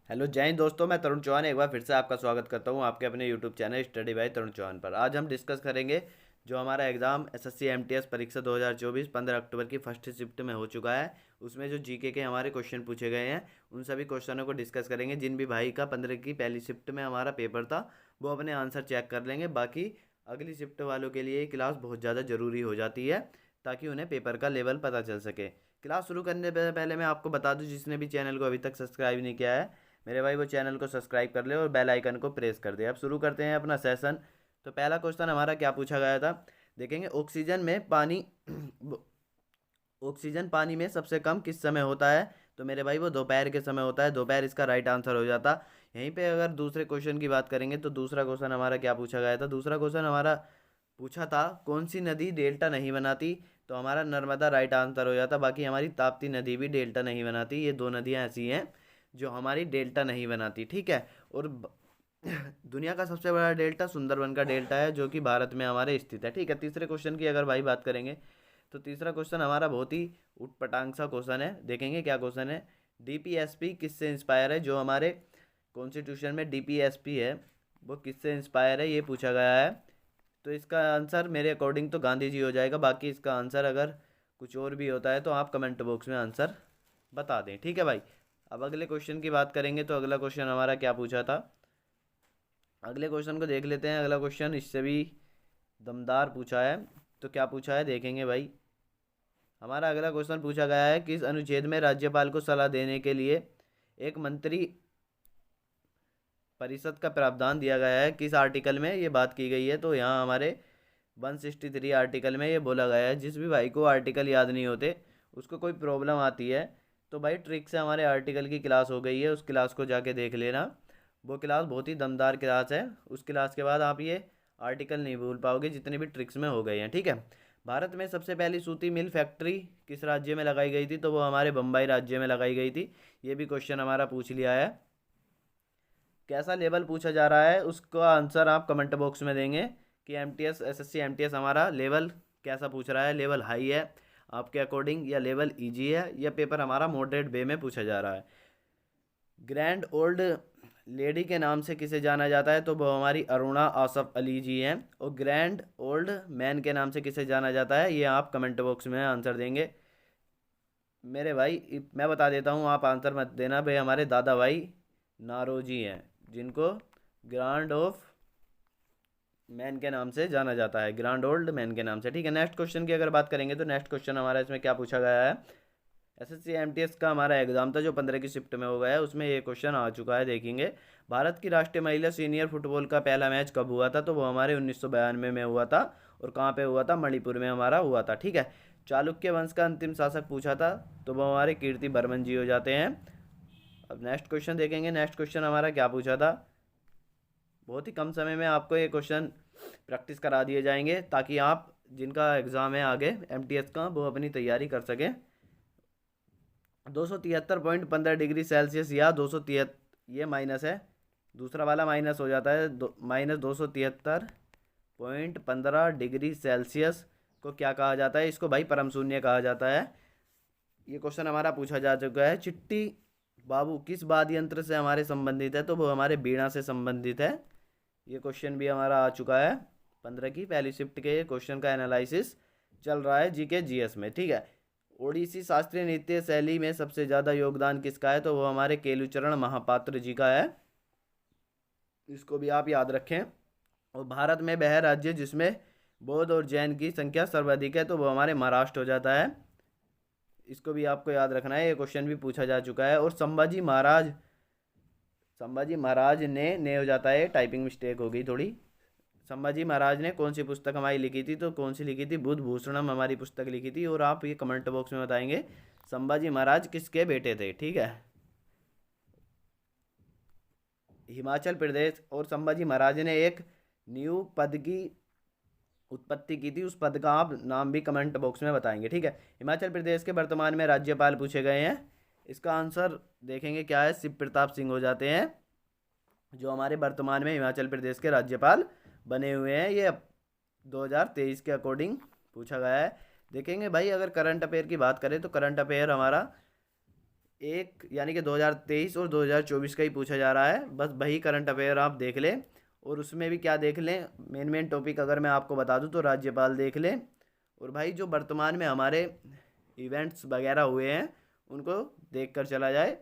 Hello जय हिंद दोस्तों, मैं तरुण चौहान एक बार फिर से आपका स्वागत करता हूं आपके अपने यूट्यूब चैनल स्टडी बाय तरुण चौहान पर। आज हम डिस्कस करेंगे जो हमारा एग्ज़ाम एसएससी एमटीएस परीक्षा 2024 15 अक्टूबर की फर्स्ट शिफ्ट में हो चुका है। उसमें जो जीके के हमारे क्वेश्चन पूछे गए हैं उन सभी क्वेश्चनों को डिस्कस करेंगे। जिन भी भाई का 15 की पहली शिफ्ट में हमारा पेपर था वो अपने आंसर चेक कर लेंगे। बाकी अगली शिफ्ट वालों के लिए ये क्लास बहुत ज़्यादा ज़रूरी हो जाती है ताकि उन्हें पेपर का लेवल पता चल सके। क्लास शुरू करने से पहले मैं आपको बता दूं, जिसने भी चैनल को अभी तक सब्सक्राइब नहीं किया है मेरे भाई वो चैनल को सब्सक्राइब कर ले और बेल आइकन को प्रेस कर दे। अब शुरू करते हैं अपना सेशन। तो पहला क्वेश्चन हमारा क्या पूछा गया था, देखेंगे। ऑक्सीजन पानी में सबसे कम किस समय होता है? तो मेरे भाई वो दोपहर के समय होता है। दोपहर इसका राइट आंसर हो जाता। यहीं पे अगर दूसरे क्वेश्चन की बात करेंगे तो दूसरा क्वेश्चन हमारा क्या पूछा गया था? दूसरा क्वेश्चन हमारा पूछा था कौन सी नदी डेल्टा नहीं बनाती? तो हमारा नर्मदा राइट आंसर हो जाता। बाकी हमारी ताप्ती नदी भी डेल्टा नहीं बनाती। ये दो नदियाँ ऐसी हैं जो हमारी डेल्टा नहीं बनाती, ठीक है। और दुनिया का सबसे बड़ा डेल्टा सुंदरबन का डेल्टा है जो कि भारत में हमारे स्थित है, ठीक है। तीसरे क्वेश्चन की अगर भाई बात करेंगे तो तीसरा क्वेश्चन हमारा बहुत ही उटपटांग सा क्वेश्चन है। देखेंगे क्या क्वेश्चन है। डीपीएसपी किससे इंस्पायर है? जो हमारे कॉन्स्टिट्यूशन में डीपीएसपी है वो किससे इंस्पायर है, ये पूछा गया है। तो इसका आंसर मेरे अकॉर्डिंग तो गांधी जी हो जाएगा। बाकी इसका आंसर अगर कुछ और भी होता है तो आप कमेंट बॉक्स में आंसर बता दें, ठीक है भाई। अब अगले क्वेश्चन की बात करेंगे तो अगला क्वेश्चन हमारा क्या पूछा था, अगले क्वेश्चन को देख लेते हैं। अगला क्वेश्चन इससे भी दमदार पूछा है। तो क्या पूछा है देखेंगे भाई। हमारा अगला क्वेश्चन पूछा गया है किस अनुच्छेद में राज्यपाल को सलाह देने के लिए एक मंत्री परिषद का प्रावधान दिया गया है? किस आर्टिकल में ये बात की गई है? तो यहाँ हमारे 163 आर्टिकल में ये बोला गया है। जिस भी भाई को आर्टिकल याद नहीं होते, उसको कोई प्रॉब्लम आती है तो भाई ट्रिक से हमारे आर्टिकल की क्लास हो गई है, उस क्लास को जाके देख लेना। वो क्लास बहुत ही दमदार क्लास है। उस क्लास के बाद आप ये आर्टिकल नहीं भूल पाओगे जितने भी ट्रिक्स में हो गए हैं, ठीक है। भारत में सबसे पहली सूती मिल फैक्ट्री किस राज्य में लगाई गई थी? तो वो हमारे बम्बई राज्य में लगाई गई थी। ये भी क्वेश्चन हमारा पूछ लिया है। कैसा लेवल पूछा जा रहा है उसका आंसर आप कमेंट बॉक्स में देंगे कि एमटीएस एसएससी एमटीएस हमारा लेवल कैसा पूछ रहा है। लेवल हाई है आपके अकॉर्डिंग या लेवल इजी है या पेपर हमारा मॉडरेट वे में पूछा जा रहा है? ग्रैंड ओल्ड लेडी के नाम से किसे जाना जाता है? तो वो हमारी अरुणा आसफ अली जी हैं। और ग्रैंड ओल्ड मैन के नाम से किसे जाना जाता है? ये आप कमेंट बॉक्स में आंसर देंगे मेरे भाई। मैं बता देता हूँ, आप आंसर मत देना भाई। हमारे दादा भाई नारोजी हैं जिनको ग्रांड ऑफ मैन के नाम से जाना जाता है, ग्रांड ओल्ड मैन के नाम से, ठीक है। नेक्स्ट क्वेश्चन की अगर बात करेंगे तो नेक्स्ट क्वेश्चन हमारा इसमें क्या पूछा गया है। एसएससी एमटीएस का हमारा एग्जाम था जो 15 की शिफ्ट में हो गया है, उसमें ये क्वेश्चन आ चुका है। देखेंगे भारत की राष्ट्रीय महिला सीनियर फुटबॉल का पहला मैच कब हुआ था? तो वो हमारे 1992 में हुआ था। और कहाँ पे हुआ था? मणिपुर में हमारा हुआ था, ठीक है। चालुक्य वंश का अंतिम शासक पूछा था तो वो हमारे कीर्ति बर्मन जी हो जाते हैं। अब नेक्स्ट क्वेश्चन देखेंगे। नेक्स्ट क्वेश्चन हमारा क्या पूछा था। बहुत ही कम समय में आपको ये क्वेश्चन प्रैक्टिस करा दिए जाएंगे ताकि आप जिनका एग्ज़ाम है आगे एमटीएस का वो अपनी तैयारी कर सकें। 273.15 डिग्री सेल्सियस या 273, ये माइनस है, दूसरा वाला माइनस हो जाता है। माइनस 273.15 डिग्री सेल्सियस को क्या कहा जाता है? इसको भाई परम शून्य कहा जाता है। ये क्वेश्चन हमारा पूछा जा चुका है। चिट्टी बाबू किस वाद्य यंत्र से हमारे संबंधित है? तो वो हमारे बीणा से संबंधित है। ये क्वेश्चन भी हमारा आ चुका है। 15 की पहली शिफ्ट के क्वेश्चन का एनालिसिस चल रहा है जीके जीएस में, ठीक है। ओडिसी शास्त्रीय नृत्य शैली में सबसे ज़्यादा योगदान किसका है? तो वो हमारे केलुचरण महापात्र जी का है। इसको भी आप याद रखें। और भारत में वह राज्य जिसमें बौद्ध और जैन की संख्या सर्वाधिक है तो वो हमारे महाराष्ट्र हो जाता है। इसको भी आपको याद रखना है, ये क्वेश्चन भी पूछा जा चुका है। और संभाजी महाराज ने हो जाता है, टाइपिंग मिस्टेक हो गई थोड़ी। संभाजी महाराज ने कौन सी पुस्तक हमारी लिखी थी? तो कौन सी लिखी थी? बुद्ध भूषणम हमारी पुस्तक लिखी थी। और आप ये कमेंट बॉक्स में बताएंगे संभाजी महाराज किसके बेटे थे, ठीक है। हिमाचल प्रदेश और संभाजी महाराज ने एक न्यू पद की उत्पत्ति की थी, उस पद का आप नाम भी कमेंट बॉक्स में बताएंगे, ठीक है। हिमाचल प्रदेश के वर्तमान में राज्यपाल पूछे गए हैं। इसका आंसर देखेंगे क्या है। शिव प्रताप सिंह हो जाते हैं जो हमारे वर्तमान में हिमाचल प्रदेश के राज्यपाल बने हुए हैं। ये 2023 के अकॉर्डिंग पूछा गया है। देखेंगे भाई अगर करंट अफेयर की बात करें तो करंट अफेयर हमारा एक यानी कि 2023 और 2024 का ही पूछा जा रहा है। बस वही करंट अफेयर आप देख लें, और उसमें भी क्या देख लें, मेन टॉपिक अगर मैं आपको बता दूं तो राज्यपाल देख लें, और भाई जो वर्तमान में हमारे इवेंट्स वगैरह हुए हैं उनको देख कर चला जाए,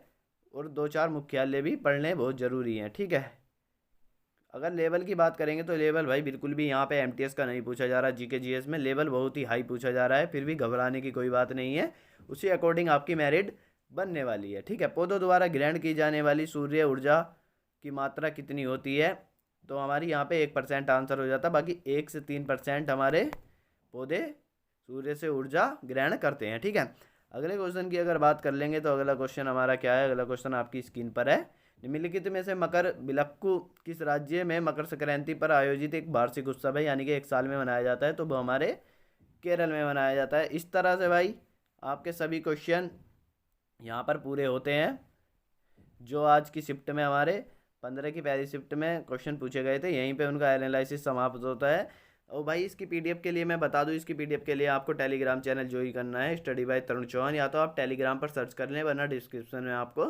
और दो चार मुख्यालय भी पढ़ने बहुत ज़रूरी हैं, ठीक है। अगर लेवल की बात करेंगे तो लेवल भाई बिल्कुल भी यहाँ पे एमटीएस का नहीं पूछा जा रहा, जीके जीएस में लेवल बहुत ही हाई पूछा जा रहा है, फिर भी घबराने की कोई बात नहीं है, उसी अकॉर्डिंग आपकी मेरिट बनने वाली है, ठीक है। पौधों द्वारा ग्रहण की जाने वाली सूर्य ऊर्जा की मात्रा कितनी होती है, तो हमारी यहाँ पे 1% आंसर हो जाता है, बाकी 1 से 3% हमारे पौधे सूर्य से ऊर्जा ग्रहण करते हैं, ठीक है। अगले क्वेश्चन की अगर बात कर लेंगे तो अगला क्वेश्चन हमारा क्या है, अगला क्वेश्चन आपकी स्क्रीन पर है। निम्नलिखित में से मकर विलक्कू किस राज्य में मकर संक्रांति पर आयोजित एक वार्षिक उत्सव है, यानी कि एक साल में मनाया जाता है, तो वो हमारे केरल में मनाया जाता है। इस तरह से भाई आपके सभी क्वेश्चन यहाँ पर पूरे होते हैं, जो आज की शिफ्ट में हमारे 15 की पहली शिफ्ट में क्वेश्चन पूछे गए थे, यहीं पे उनका एनालिसिस समाप्त होता है। और भाई इसकी पीडीएफ के लिए मैं बता दूं, इसकी पीडीएफ के लिए आपको टेलीग्राम चैनल ज्वाइन करना है, स्टडी बाय तरुण चौहान, या तो आप टेलीग्राम पर सर्च कर लें, वरना डिस्क्रिप्शन में आपको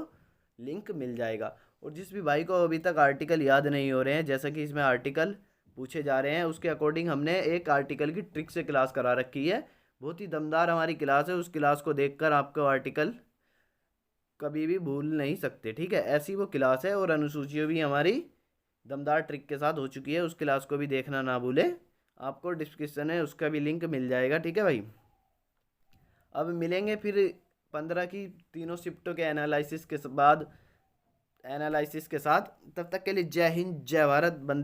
लिंक मिल जाएगा। और जिस भी भाई को अभी तक आर्टिकल याद नहीं हो रहे हैं, जैसा कि इसमें आर्टिकल पूछे जा रहे हैं, उसके अकॉर्डिंग हमने एक आर्टिकल की ट्रिक से क्लास करा रखी है, बहुत ही दमदार हमारी क्लास है, उस क्लास को देखकर आपको आर्टिकल कभी भी भूल नहीं सकते, ठीक है। ऐसी वो क्लास है, और अनुसूचियाँ भी हमारी दमदार ट्रिक के साथ हो चुकी है, उस क्लास को भी देखना ना भूलें, आपको डिस्क्रिप्शन में उसका भी लिंक मिल जाएगा, ठीक है भाई। अब मिलेंगे फिर 15 की तीनों शिफ्टों के एनालिसिस के बाद, एनालिसिस के साथ। तब तक के लिए जय हिंद, जय भारत, बंदे